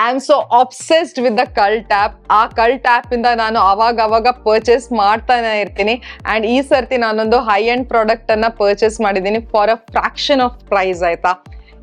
I am so obsessed with the cult app. ಆ cult app ಇಂದ ನಾನು ಅವಾಗ ಪರ್ಚೇಸ್ ಮಾಡ್ತಾನೆ ಇರ್ತೀನಿ. ಅಂಡ್ ಈ ಸರ್ತಿ ನಾನೊಂದು ಹೈ ಎಂಡ್ ಪ್ರಾಡಕ್ಟ್ ಅನ್ನ ಪರ್ಚೇಸ್ ಮಾಡಿದ್ದೀನಿ for a fraction of price ಆಯ್ತಾ.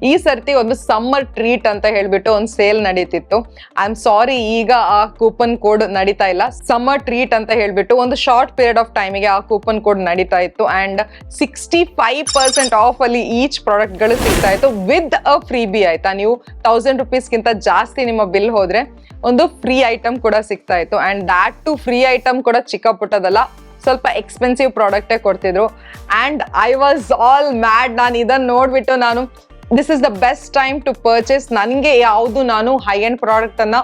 ಈ ಸರ್ತಿ ಒಂದು ಸಮ್ಮರ್ ಟ್ರೀಟ್ ಅಂತ ಹೇಳ್ಬಿಟ್ಟು ಒಂದು ಸೇಲ್ ನಡೀತಿತ್ತು. ಐ ಆಮ್ ಸಾರಿ, ಈಗ ಆ ಕೂಪನ್ ಕೋಡ್ ನಡೀತಾ ಇಲ್ಲ. ಸಮ್ಮರ್ ಟ್ರೀಟ್ ಅಂತ ಹೇಳ್ಬಿಟ್ಟು ಒಂದು ಶಾರ್ಟ್ ಪೀರಿಯಡ್ ಆಫ್ ಟೈಮಿಗೆ ಆ ಕೂಪನ್ ಕೋಡ್ ನಡೀತಾ ಇತ್ತು. ಅಂಡ್ 65% ಆಫ್ ಅಲ್ಲಿ ಈಚ್ ಪ್ರಾಡಕ್ಟ್ ಗಳು ಸಿಗ್ತಾ ಇತ್ತು ವಿತ್ ಅ ಫ್ರೀ ಬಿ ಆಯ್ತಾ. ನೀವು 1000 ರೂಪೀಸ್ಗಿಂತ ಜಾಸ್ತಿ ನಿಮ್ಮ ಬಿಲ್ ಹೋದ್ರೆ ಒಂದು ಫ್ರೀ ಐಟಮ್ ಕೂಡ ಸಿಗ್ತಾ ಇತ್ತು. And that two free item ಕೂಡ ಚಿಕ್ಕ ಪುಟ್ಟದಲ್ಲ, ಸ್ವಲ್ಪ ಎಕ್ಸ್ಪೆನ್ಸಿವ್ ಪ್ರಾಡಕ್ಟೇ ಕೊಡ್ತಿದ್ರು. And I was all mad. ನಾನು ಇದನ್ನ ನೋಡ್ಬಿಟ್ಟು ನಾನು this is the best time to purchase. ನನಗೆ ಯಾವುದು ನಾನು ಹೈ ಎಂಡ್ ಪ್ರಾಡಕ್ಟ್ ಅನ್ನ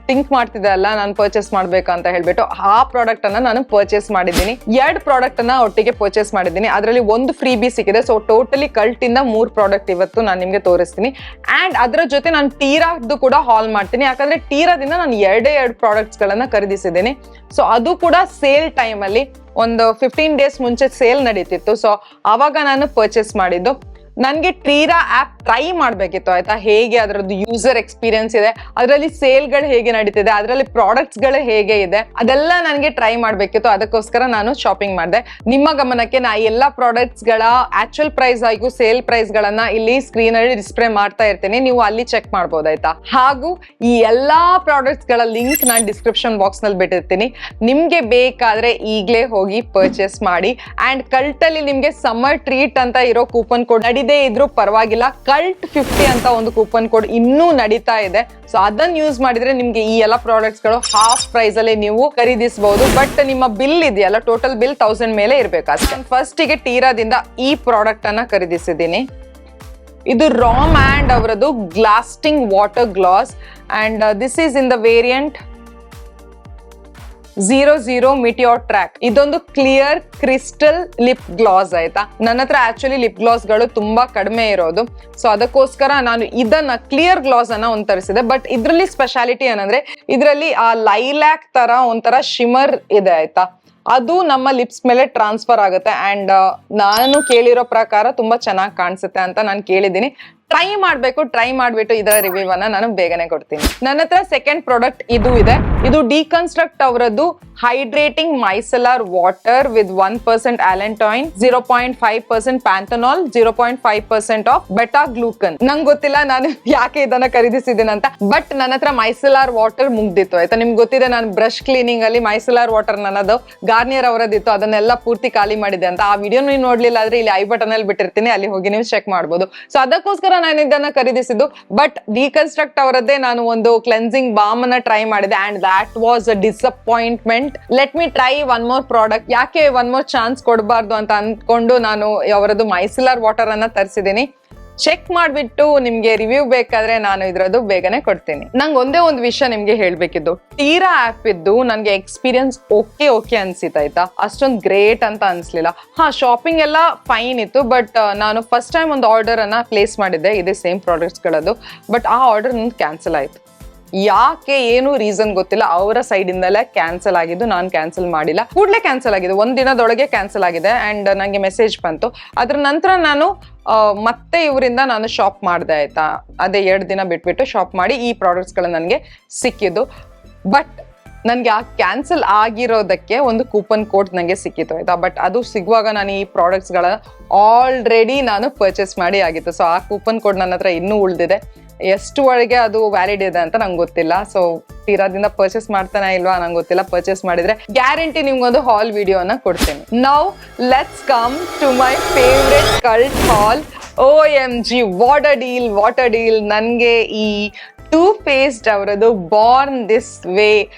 ಥಿಂಕ್ ಮಾಡ್ತಿದ್ದೆ ಅಲ್ಲ ನಾನು ಪರ್ಚೇಸ್ ಮಾಡ್ಬೇಕಂತ ಹೇಳ್ಬಿಟ್ಟು ಆ ಪ್ರಾಡಕ್ಟ್ ಅನ್ನ ನಾನು ಪರ್ಚೇಸ್ ಮಾಡಿದ್ದೀನಿ. 2 ಪ್ರಾಡಕ್ಟ್ ಅನ್ನ ಒಟ್ಟಿಗೆ ಪರ್ಚೇಸ್ ಮಾಡಿದ್ದೀನಿ. ಅದರಲ್ಲಿ ಒಂದು ಫ್ರೀ ಬಿ ಸಿಕ್ಕಿದೆ. ಸೊ ಟೋಟಲಿ ಕಲ್ಟ್ ಇಂದ 3 ಪ್ರಾಡಕ್ಟ್ ಇವತ್ತು ನಾನು ನಿಮ್ಗೆ ತೋರಿಸ್ತೀನಿ. ಅಂಡ್ ಅದರ ಜೊತೆ ನಾನು ಟೀರಾದ್ದು ಕೂಡ ಹಾಲ್ ಮಾಡ್ತೀನಿ. ಯಾಕಂದ್ರೆ ಟೀರಾದಿಂದ ನಾನು 2 ಪ್ರಾಡಕ್ಟ್ಸ್ ಗಳನ್ನ ಖರೀದಿಸಿದ್ದೀನಿ. ಸೊ ಅದು ಕೂಡ ಸೇಲ್ ಟೈಮ್ ಅಲ್ಲಿ ಒಂದು 15 ಡೇಸ್ ಮುಂಚೆ ಸೇಲ್ ನಡೀತಿತ್ತು. ಸೊ ಅವಾಗ ನಾನು ಪರ್ಚೇಸ್ ಮಾಡಿದ್ದು. ನನಗೆ ಟೀರಾ ಆ್ಯಪ್ ಟ್ರೈ ಮಾಡಬೇಕಿತ್ತು ಆಯ್ತಾ. ಹೇಗೆ ಅದರದ್ದು ಯೂಸರ್ ಎಕ್ಸ್ಪೀರಿಯನ್ಸ್ ಇದೆ, ಅದರಲ್ಲಿ ಸೇಲ್ಗಳು ಹೇಗೆ ನಡೀತಿದೆ, ಅದರಲ್ಲಿ ಪ್ರಾಡಕ್ಟ್ಸ್ಗಳು ಹೇಗೆ ಇದೆ, ಅದೆಲ್ಲ ನನಗೆ ಟ್ರೈ ಮಾಡಬೇಕಿತ್ತು. ಅದಕ್ಕೋಸ್ಕರ ನಾನು ಶಾಪಿಂಗ್ ಮಾಡಿದೆ. ನಿಮ್ಮ ಗಮನಕ್ಕೆ ನಾ ಎಲ್ಲ ಪ್ರಾಡಕ್ಟ್ಸ್ಗಳ ಆಕ್ಚುಯಲ್ ಪ್ರೈಸ್ ಹಾಗೂ ಸೇಲ್ ಪ್ರೈಸ್ಗಳನ್ನ ಇಲ್ಲಿ ಸ್ಕ್ರೀನ್ ಅಲ್ಲಿ ಡಿಸ್ಪ್ಲೇ ಮಾಡ್ತಾ ಇರ್ತೀನಿ, ನೀವು ಅಲ್ಲಿ ಚೆಕ್ ಮಾಡ್ಬೋದಾಯ್ತಾ. ಹಾಗೂ ಈ ಎಲ್ಲಾ ಪ್ರಾಡಕ್ಟ್ಸ್ಗಳ ಲಿಂಕ್ ನಾನು ಡಿಸ್ಕ್ರಿಪ್ಷನ್ ಬಾಕ್ಸ್ ನಲ್ಲಿ ಬಿಟ್ಟಿರ್ತೀನಿ. ನಿಮ್ಗೆ ಬೇಕಾದ್ರೆ ಈಗಲೇ ಹೋಗಿ ಪರ್ಚೇಸ್ ಮಾಡಿ. ಅಂಡ್ ಕಲ್ಟ್ ಅಲ್ಲಿ ನಿಮ್ಗೆ ಸಮ್ಮರ್ ಟ್ರೀಟ್ ಅಂತ ಇರೋ ಕೂಪನ್ ಕೋಡ್ ನಡೀದೇ ಇದ್ರೂ ಪರವಾಗಿಲ್ಲ, ಕಲ್ಟ್ 50 ಅಂತ ಒಂದು ಕೂಪನ್ ಕೋಡ್ ಇನ್ನೂ ನಡೀತಾ ಇದೆ. ಸೊ ಅದನ್ನ ಯೂಸ್ ಮಾಡಿದ್ರೆ ನಿಮ್ಗೆ ಈ ಎಲ್ಲ ಪ್ರಾಡಕ್ಟ್ಸ್ ಗಳು ಹಾಫ್ ಪ್ರೈಸ್ ಅಲ್ಲಿ ನೀವು ಖರೀದಿಸಬಹುದು. ಬಟ್ ನಿಮ್ಮ ಬಿಲ್ ಇದೆಯಲ್ಲ, ಟೋಟಲ್ ಬಿಲ್ 1000 ಮೇಲೆ ಇರ್ಬೇಕು ಅಷ್ಟೇ. ಫಸ್ಟ್ ಗೆ ಟೀರಾದಿಂದ ಈ ಪ್ರಾಡಕ್ಟ್ ಅನ್ನ ಖರೀದಿಸಿದ್ದೀನಿ. ಇದು ರಾಮ್ ಅಂಡ್ ಅವರದ್ದು glasting water gloss. And this is in the variant 00 meteor track. ಇದೊಂದು ಕ್ಲಿಯರ್ ಕ್ರಿಸ್ಟಲ್ ಲಿಪ್ ಗ್ಲಾಸ್ ಆಯ್ತಾ. ನನ್ನ ಹತ್ರ ಆಕ್ಚುಲಿ ಲಿಪ್ ಗ್ಲಾಸ್ ಗಳು ತುಂಬಾ ಕಡಿಮೆ ಇರೋದು. ಸೊ ಅದಕ್ಕೋಸ್ಕರ ನಾನು ಇದನ್ನ ಕ್ಲಿಯರ್ ಗ್ಲಾಸ್ ಅನ್ನ ಒಂದು ತರಿಸಿದೆ. ಬಟ್ ಇದ್ರಲ್ಲಿ ಸ್ಪೆಷಾಲಿಟಿ ಏನಂದ್ರೆ ಇದರಲ್ಲಿ ಆ ಲೈಲ್ಯಾಕ್ ತರ ಒಂಥರ ಶಿಮರ್ ಇದೆ ಆಯ್ತಾ. ಅದು ನಮ್ಮ ಲಿಪ್ಸ್ ಮೇಲೆ ಟ್ರಾನ್ಸ್ಫರ್ ಆಗುತ್ತೆ. ಅಂಡ್ ನಾನು ಕೇಳಿರೋ ಪ್ರಕಾರ ತುಂಬಾ ಚೆನ್ನಾಗಿ ಕಾಣಿಸುತ್ತೆ ಅಂತ ನಾನು ಕೇಳಿದ್ದೀನಿ. ಟ್ರೈ ಮಾಡ್ಬೇಕು. ಟ್ರೈ ಮಾಡ್ಬಿಟ್ಟು ಇದರ ರಿವ್ಯೂ ಅನ್ನ ನಾನು ಬೇಗನೆ ಕೊಡ್ತೀನಿ. ನನ್ನ ಹತ್ರ ಸೆಕೆಂಡ್ ಪ್ರಾಡಕ್ಟ್ ಇದು ಇದೆ. ಇದು ಡಿಕನ್ಸ್ಟ್ರಕ್ಟ್ ಅವರದ್ದು hydrating micellar water with 1% allantoin, 0.5% panthenol, 0.5% of beta glucan. ನಂಗೆ ಗೊತ್ತಿಲ್ಲ ನಾನು ಯಾಕೆ ಇದನ್ನ ಖರೀದಿಸಿದ್ದೀನಿ ಅಂತ. ಬಟ್ ನನ್ನ ಹತ್ರ ಮೈಸೆಲಾರ್ ವಾಟರ್ ಮುಗ್ದಿತ್ತು ಆಯ್ತಾ. ನಿಮ್ಗೆ ಗೊತ್ತಿದೆ ನಾನು ಬ್ರಷ್ ಕ್ಲೀನಿಂಗ್ ಅಲ್ಲಿ ಮೈಸೆಲಾರ್ ವಾಟರ್ ನನ್ನದು ಗಾರ್ನಿಯರ್ ಅವರದಿತ್ತು, ಅದನ್ನೆಲ್ಲ ಪೂರ್ತಿ ಖಾಲಿ ಮಾಡಿದೆ ಅಂತ. ಆ ವಿಡಿಯೋ ನೀವು ನೋಡ್ಲಿಲ್ಲ ಆದ್ರೆ ಇಲ್ಲಿ ಐ ಬಟನ್ ಅಲ್ಲಿ ಬಿಟ್ಟಿರ್ತೀನಿ, ಅಲ್ಲಿ ಹೋಗಿ ನೀವು ಚೆಕ್ ಮಾಡ್ಬೋದು. ಸೊ ಅದಕ್ಕೋಸ್ಕರ ನಾನು ಇದನ್ನ ಖರೀದಿಸಿದ್ದು. ಬಟ್ ಡಿಕನ್ಸ್ಟ್ರಕ್ಟ್ ಅವರದ್ದೇ ನಾನು ಒಂದು ಕ್ಲೆನ್ಸಿಂಗ್ ಬಾಮ್ ಅನ್ನ ಟ್ರೈ ಮಾಡಿದೆ. And that was a disappointment. Let me try one more product. ಯಾಕೆ ಒನ್ ಮೋರ್ ಚಾನ್ಸ್ ಕೊಡಬಾರ್ದು ಅಂತ ಅಂದ್ಕೊಂಡು ನಾನು ಅವರದ್ದು ಮೈಸೆಲಾರ್ ವಾಟರ್ ಅನ್ನ ತರಿಸಿದ್ದೀನಿ. ಚೆಕ್ ಮಾಡ್ಬಿಟ್ಟು ನಿಮ್ಗೆ ರಿವ್ಯೂ ಬೇಕಾದ್ರೆ ನಾನು ಇದ್ರದ್ದು ಬೇಗನೆ ಕೊಡ್ತೀನಿ. ನಂಗೆ ಒಂದೇ ಒಂದು ವಿಷಯ ನಿಮ್ಗೆ ಹೇಳ್ಬೇಕಿದ್ದು, ಟೀರಾ ಆಪ್ ಇದ್ದು ನನ್ಗೆ ಎಕ್ಸ್ಪೀರಿಯನ್ಸ್ ಓಕೆ ಅನ್ಸಿತ್ತಾಯ್ತಾ. ಅಷ್ಟೊಂದು ಗ್ರೇಟ್ ಅಂತ ಅನ್ಸ್ಲಿಲ್ಲ. ಶಾಪಿಂಗ್ ಎಲ್ಲ ಫೈನ್ ಇತ್ತು. ಬಟ್ ನಾನು ಫಸ್ಟ್ ಟೈಮ್ ಒಂದು ಆರ್ಡರ್ ಅನ್ನ ಪ್ಲೇಸ್ ಮಾಡಿದ್ದೆ ಇದೇ ಸೇಮ್ ಪ್ರಾಡಕ್ಟ್ಸ್ ಗಳದ್ದು. ಬಟ್ ಆ ಆರ್ಡರ್ ನಂಗೆ ಕ್ಯಾನ್ಸಲ್ ಆಯ್ತು. ಯಾಕೆ ಏನು ರೀಸನ್ ಗೊತ್ತಿಲ್ಲ. ಅವರ ಸೈಡ್ ಇಂದಲೇ ಕ್ಯಾನ್ಸಲ್ ಆಗಿದ್ದು, ನಾನು ಕ್ಯಾನ್ಸಲ್ ಮಾಡಿಲ್ಲ. ಕೂಡಲೇ ಕ್ಯಾನ್ಸಲ್ ಆಗಿದೆ, ಒಂದ್ ದಿನದೊಳಗೆ ಕ್ಯಾನ್ಸಲ್ ಆಗಿದೆ. ಅಂಡ್ ನಂಗೆ ಮೆಸೇಜ್ ಬಂತು. ಅದ್ರ ನಂತರ ನಾನು ಮತ್ತೆ ಇವರಿಂದ ನಾನು ಶಾಪ್ ಮಾಡಿದೆ ಆಯ್ತಾ. ಅದೇ 2 ದಿನ ಬಿಟ್ಬಿಟ್ಟು ಶಾಪ್ ಮಾಡಿ ಈ ಪ್ರಾಡಕ್ಟ್ಸ್ ಗಳು ನನಗೆ ಸಿಕ್ಕಿದ್ದು. ಬಟ್ ನನಗೆ ಆ ಕ್ಯಾನ್ಸಲ್ ಆಗಿರೋದಕ್ಕೆ ಒಂದು ಕೂಪನ್ ಕೋಡ್ ನನಗೆ ಸಿಕ್ಕಿತ್ತು ಆಯ್ತಾ. ಬಟ್ ಅದು ಸಿಗುವಾಗ ನಾನು ಈ ಪ್ರಾಡಕ್ಟ್ಸ್ಗಳ ಆಲ್ರೆಡಿ ನಾನು ಪರ್ಚೇಸ್ ಮಾಡಿ ಆಗಿತ್ತು. ಸೊ ಆ ಕೂಪನ್ ಕೋಡ್ ನನ್ನ ಹತ್ರ ಇನ್ನೂ ಉಳಿದಿದೆ. ಎಷ್ಟುವರೆಗೆ ಅದು ವ್ಯಾಲಿಡ್ ಇದೆ ಅಂತ ನಂಗೆ ಗೊತ್ತಿಲ್ಲ. ಸೊ ಟೀರಾದಿಂದ ಪರ್ಚೇಸ್ ಮಾಡ್ತಾನೆ ಇಲ್ವಾ ನಂಗೆ ಗೊತ್ತಿಲ್ಲ. ಪರ್ಚೇಸ್ ಮಾಡಿದ್ರೆ ಗ್ಯಾರಂಟಿ ನಿಮ್ಗೊಂದು ಹಾಲ್ ವಿಡಿಯೋನ ಕೊಡ್ತೀನಿ. Now let's come to my favourite cult haul. OMG, what a deal. ನನಗೆ ಈ ಟೂ ಫೇಸ್ಡ್ ಅವರದು Born This Way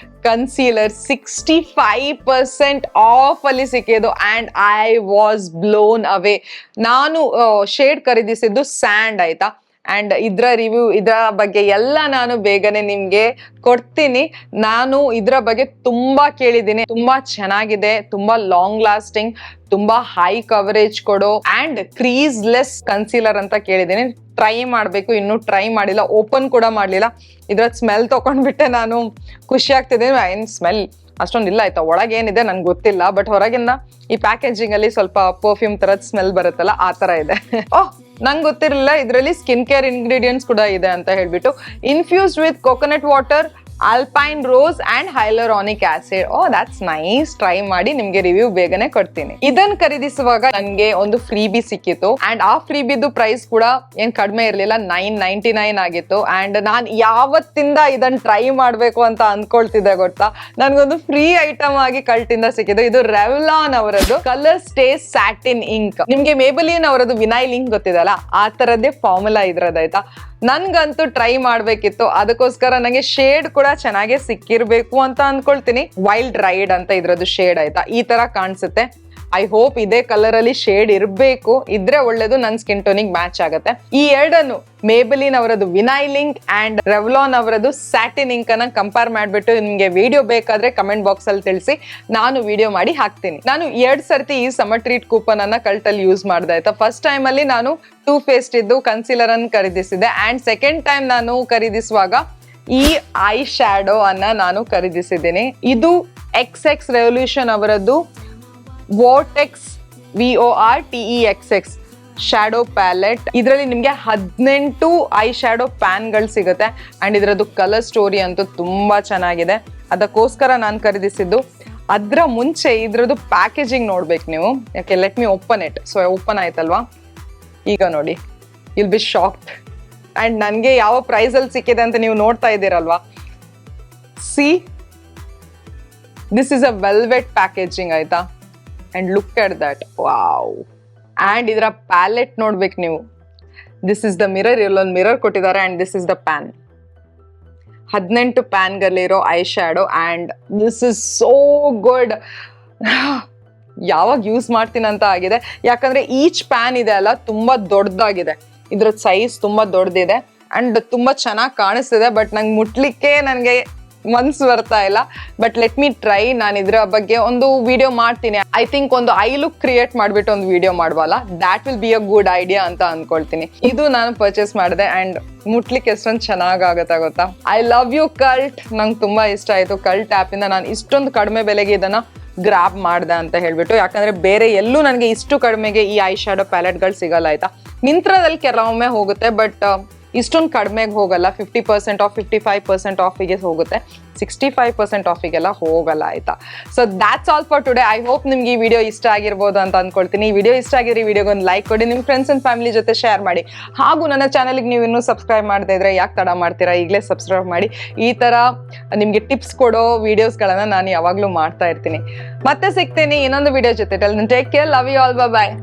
concealer 65% off ಅಲ್ಲಿ ಸಿಕ್ಕಿದ್ದು. And I was blown away. ನಾನು ಶೇಡ್ ಖರೀದಿಸಿದ್ದು ಸ್ಯಾಂಡ್ ಆಯ್ತಾ. ಅಂಡ್ ಇದರ ರಿವ್ಯೂ, ಇದರ ಬಗ್ಗೆ ಎಲ್ಲ ನಾನು ಬೇಗನೆ ನಿಮ್ಗೆ ಕೊಡ್ತೀನಿ. ನಾನು ಇದರ ಬಗ್ಗೆ ತುಂಬಾ ಕೇಳಿದ್ದೀನಿ. ತುಂಬಾ ಚೆನ್ನಾಗಿದೆ, ತುಂಬಾ ಲಾಂಗ್ ಲಾಸ್ಟಿಂಗ್, ತುಂಬಾ ಹೈ ಕವರೇಜ್ ಕೊಡೋ ಅಂಡ್ ಕ್ರೀಸ್ ಲೆಸ್ ಕನ್ಸೀಲರ್ ಅಂತ ಕೇಳಿದ್ದೀನಿ. ಟ್ರೈ ಮಾಡ್ಬೇಕು, ಇನ್ನೂ ಟ್ರೈ ಮಾಡಿಲ್ಲ, ಓಪನ್ ಕೂಡ ಮಾಡ್ಲಿಲ್ಲ. ಇದ್ರ ಸ್ಮೆಲ್ ತಗೊಂಡ್ಬಿಟ್ಟೆ ನಾನು ಖುಷಿ ಆಗ್ತಿದ್ದೀನಿ. ಏನ್ ಸ್ಮೆಲ್ ಅಷ್ಟೊಂದಿಲ್ಲ ಆಯ್ತಾ. ಒಳಗೆ ಏನಿದೆ ನನ್ಗೆ ಗೊತ್ತಿಲ್ಲ. ಬಟ್ ಹೊರಗಿಂದ ಈ ಪ್ಯಾಕೇಜಿಂಗ್ ಅಲ್ಲಿ ಸ್ವಲ್ಪ ಪರ್ಫ್ಯೂಮ್ ತರದ್ ಸ್ಮೆಲ್ ಬರುತ್ತಲ್ಲ, ಆ ತರ ಇದೆ. ನಂಗೆ ಗೊತ್ತಿರಲಿಲ್ಲ ಇದರಲ್ಲಿ ಸ್ಕಿನ್ ಕೇರ್ ಇಂಗ್ರೀಡಿಯೆಂಟ್ಸ್ ಕೂಡ ಇದೆ ಅಂತ ಹೇಳ್ಬಿಟ್ಟು. Infused with coconut water, alpine rose and hyaluronic acid. Oh that's nice. Try ಮಾಡಿ ನಿಮ್ಗೆ ರಿವ್ಯೂ ಬೇಗನೆ ಕೊಡ್ತೀನಿ. ಇದನ್ನ ಖರೀದಿಸುವಾಗ ನನ್ಗೆ ಒಂದು ಫ್ರೀಬಿ ಸಿಕ್ಕಿತ್ತು ಅಂಡ್ ಆ ಫ್ರೀಬಿದು ಪ್ರೈಸ್ ಕೂಡ ಏನ್ ಕಡಿಮೆ ಇರ್ಲಿಲ್ಲ, $9.99 ಆಗಿತ್ತು. ಅಂಡ್ ನಾನ್ ಯಾವತ್ತಿಂದ ಇದನ್ನ ಟ್ರೈ ಮಾಡ್ಬೇಕು ಅಂತ ಅನ್ಕೊಳ್ತಿದ್ದೆ ಗೊತ್ತಾ, ನನ್ಗೊಂದು ಫ್ರೀ ಐಟಮ್ ಆಗಿ ಕಲ್ಟಿಂದ ಸಿಕ್ಕಿದ್ದು. ಇದು ರೆವ್ಲಾನ್ ಅವರದ್ದು ಕಲರ್ ಸ್ಟೇ ಸ್ಯಾಟಿನ್ ಇಂಕ್. ನಿಮ್ಗೆ ಮೇಬಲಿನ್ ಅವರದ್ದು ವಿನೈಲ್ ಇಂಕ್ ಗೊತ್ತಿದಲ್ಲ, ಆ ತರದ್ದೇ ಫಾರ್ಮುಲಾ ಇದ್ರದ್ದಾಯ್ತಾ. ನನ್ಗಂತೂ ಟ್ರೈ ಮಾಡ್ಬೇಕಿತ್ತು, ಅದಕ್ಕೋಸ್ಕರ ನಂಗೆ ಶೇಡ್ ಕೂಡ ಚೆನ್ನಾಗಿ ಸಿಕ್ಕಿರ್ಬೇಕು ಅಂತ ಅನ್ಕೊಳ್ತೀನಿ. ವೈಲ್ಡ್ ರೈಡ್ ಅಂತ ಇದ್ರದ್ದು ಶೇಡ್ ಆಯ್ತಾ, ಈ ತರ ಕಾಣಿಸುತ್ತೆ. ಐ ಹೋಪ್ ಇದೇ ಕಲರ್ ಅಲ್ಲಿ ಶೇಡ್ ಇರಬೇಕು, ಇದ್ರೆ ಒಳ್ಳೇದು, ನನ್ನ ಸ್ಕಿನ್ ಟೋನಿಗೆ ಮ್ಯಾಚ್ ಆಗುತ್ತೆ. ಈ ಎರಡನ್ನು ಮೇಬಲಿನ್ ಅವರದ್ದು ವಿನೈಲ್ ಇಂಕ್ ಅಂಡ್ ರೆವ್ಲಾನ್ ಅವರದ್ದು ಸ್ಯಾಟಿನ್ ಇಂಕ್ ಅನ್ನ ಕಂಪೇರ್ ಮಾಡ್ಬಿಟ್ಟು ನಿಮ್ಗೆ ವಿಡಿಯೋ ಬೇಕಾದ್ರೆ ಕಮೆಂಟ್ ಬಾಕ್ಸ್ ಅಲ್ಲಿ ತಿಳಿಸಿ, ನಾನು ವಿಡಿಯೋ ಮಾಡಿ ಹಾಕ್ತೀನಿ. ನಾನು 2 ಸರ್ತಿ ಈ ಸಮ್ಮರ್ ಟ್ರೀಟ್ ಕೂಪನ್ ಅನ್ನ ಕಲ್ಟಲ್ಲಿ ಯೂಸ್ ಮಾಡ್ದೆ ಆಯ್ತಾ. ಫಸ್ಟ್ ಟೈಮ್ ಅಲ್ಲಿ ನಾನು ಟೂ ಫೇಸ್ಟ್ ಇದ್ದು ಕನ್ಸಿಲರ್ ಅನ್ನು ಖರೀದಿಸಿದೆ ಅಂಡ್ ಸೆಕೆಂಡ್ ಟೈಮ್ ನಾನು ಖರೀದಿಸುವಾಗ ಈ ಐ ಶ್ಯಾಡೋ ಅನ್ನ ನಾನು ಖರೀದಿಸಿದ್ದೀನಿ. ಇದು XX ರೆವಲ್ಯೂಷನ್ ಅವರದ್ದು ವೋರ್ಟೆಕ್ಸ್ VORTEXX ಶ್ಯಾಡೋ ಪ್ಯಾಲೆಟ್. ಇದರಲ್ಲಿ ನಿಮಗೆ 18 ಐ ಶ್ಯಾಡೋ ಪ್ಯಾನ್ಗಳು ಸಿಗುತ್ತೆ ಅಂಡ್ ಇದರದ್ದು ಕಲರ್ ಸ್ಟೋರಿ ಅಂತೂ ತುಂಬಾ ಚೆನ್ನಾಗಿದೆ, ಅದಕ್ಕೋಸ್ಕರ ನಾನು ಖರೀದಿಸಿದ್ದು. ಅದರ ಮುಂಚೆ ಇದ್ರದ್ದು ಪ್ಯಾಕೇಜಿಂಗ್ ನೋಡ್ಬೇಕು ನೀವು, ಯಾಕೆ let me open it. So open ಆಯ್ತಲ್ವಾ, ಈಗ ನೋಡಿ, ವಿಲ್ ಬಿ ಶಾಕ್ಡ್. ಅಂಡ್ ನನಗೆ ಯಾವ ಪ್ರೈಸಲ್ಲಿ ಸಿಕ್ಕಿದೆ ಅಂತ ನೀವು ನೋಡ್ತಾ ಇದ್ದೀರಲ್ವಾ. See, this is a velvet packaging ಆಯ್ತಾ. And look at that, wow. And ಇದರ ಪ್ಯಾಲೆಟ್ ನೋಡ್ಬೇಕು ನೀವು. ದಿಸ್ ಇಸ್ ದ ಮಿರರ್, ಇಲ್ಲೊಂದು ಮಿರರ್ ಕೊಟ್ಟಿದ್ದಾರೆ and this is the pan. 18 ಪ್ಯಾನ್ಗಳಿರೋ eye shadow and this is so good. ಯಾವಾಗ ಯೂಸ್ ಮಾಡ್ತೀನಂತ ಆಗಿದೆ, ಯಾಕಂದ್ರೆ ಈಚ್ ಪ್ಯಾನ್ ಇದೆ ಅಲ್ಲ ತುಂಬಾ ದೊಡ್ಡದಾಗಿದೆ, ಇದ್ರ ಸೈಜ್ ತುಂಬಾ ದೊಡ್ಡದಿದೆ ಅಂಡ್ ತುಂಬಾ ಚೆನ್ನಾಗಿ ಕಾಣಿಸ್ತಿದೆ. ಬಟ್ ನಂಗೆ ಮುಟ್ಲಿಕ್ಕೆ ನನಗೆ ಮನ್ಸು ಬರ್ತಾ ಇಲ್ಲ. But let me try. ನಾನು ಇದ್ರ ಬಗ್ಗೆ ಒಂದು ವಿಡಿಯೋ ಮಾಡ್ತೀನಿ. ಐ ಥಿಂಕ್ ಒಂದು ಐ ಲುಕ್ ಕ್ರಿಯೇಟ್ ಮಾಡ್ಬಿಟ್ಟು ಒಂದು ವಿಡಿಯೋ ಮಾಡ್ಬಲ್ಲ, that will be a good idea ಅಂತ ಅನ್ಕೊಳ್ತೀನಿ. ಇದು ನಾನು ಪರ್ಚೇಸ್ ಮಾಡಿದೆ ಅಂಡ್ ಮುಟ್ಲಿಕ್ಕೆ ಎಷ್ಟೊಂದು ಚೆನ್ನಾಗಾಗತ್ತಾ ಗೊತ್ತಾ. I love you cult. ನಂಗೆ ತುಂಬಾ ಇಷ್ಟ ಆಯ್ತು ಕಲ್ಟ್ ಆ್ಯಪ್ ಇಂದ ನಾನು ಇಷ್ಟೊಂದು ಕಡಿಮೆ ಬೆಲೆಗೆ ಇದನ್ನ ಗ್ರಾಬ್ ಮಾಡಿದೆ ಅಂತ ಹೇಳ್ಬಿಟ್ಟು. ಯಾಕಂದ್ರೆ ಬೇರೆ ಎಲ್ಲೂ ನನಗೆ ಇಷ್ಟು ಕಡಿಮೆಗೆ ಈ ಐ ಶ್ಯಾಡೋ ಪ್ಯಾಲೆಟ್ಗಳು ಸಿಗಲ್ಲ ಆಯ್ತಾ. ಮಿಂತ್ರದಲ್ಲಿ ಕೆಲವೊಮ್ಮೆ ಹೋಗುತ್ತೆ, ಬಟ್ ಇಷ್ಟೊಂದು ಕಡಿಮೆಗೆ ಹೋಗಲ್ಲ. 50% ಆಫ್, 55% ಆಫಿಗೆ ಹೋಗುತ್ತೆ, 65% ಆಫಿಗೆಲ್ಲ ಹೋಗಲ್ಲ ಆಯ್ತಾ. So that's all for today. I hope ನಿಮ್ಗೆ ಈ ವಿಡಿಯೋ ಇಷ್ಟ ಆಗಿರ್ಬೋದು ಅಂತ ಅನ್ಕೊಳ್ತೀನಿ. ಈ ವಿಡಿಯೋ ಇಷ್ಟ ಆಗಿದ್ರೆ ಈ ವಿಡಿಯೋಗೆ ಒಂದು ಲೈಕ್ ಕೊಡಿ, ನಿಮ್ಮ ಫ್ರೆಂಡ್ಸ್ ಅಂಡ್ ಫ್ಯಾಮಿಲಿ ಜೊತೆ ಶೇರ್ ಮಾಡಿ. ಹಾಗೂ ನನ್ನ ಚಾನಲ್ಗೆ ನೀವು ಇನ್ನೂ ಸಬ್ಸ್ಕ್ರೈಬ್ ಮಾಡದೇ ಇದ್ರೆ ಯಾಕೆ ತಡ ಮಾಡ್ತೀರಾ, ಈಗಲೇ ಸಬ್ಸ್ಕ್ರೈಬ್ ಮಾಡಿ. ಈ ಥರ ನಿಮಗೆ ಟಿಪ್ಸ್ ಕೊಡೋ ವಿಡಿಯೋಸ್ಗಳನ್ನು ನಾನು ಯಾವಾಗಲೂ ಮಾಡ್ತಾ ಇರ್ತೀನಿ. ಮತ್ತೆ ಸಿಗ್ತೀನಿ ಇನ್ನೊಂದು ವಿಡಿಯೋ ಜೊತೆ. Take care, love you all, bye.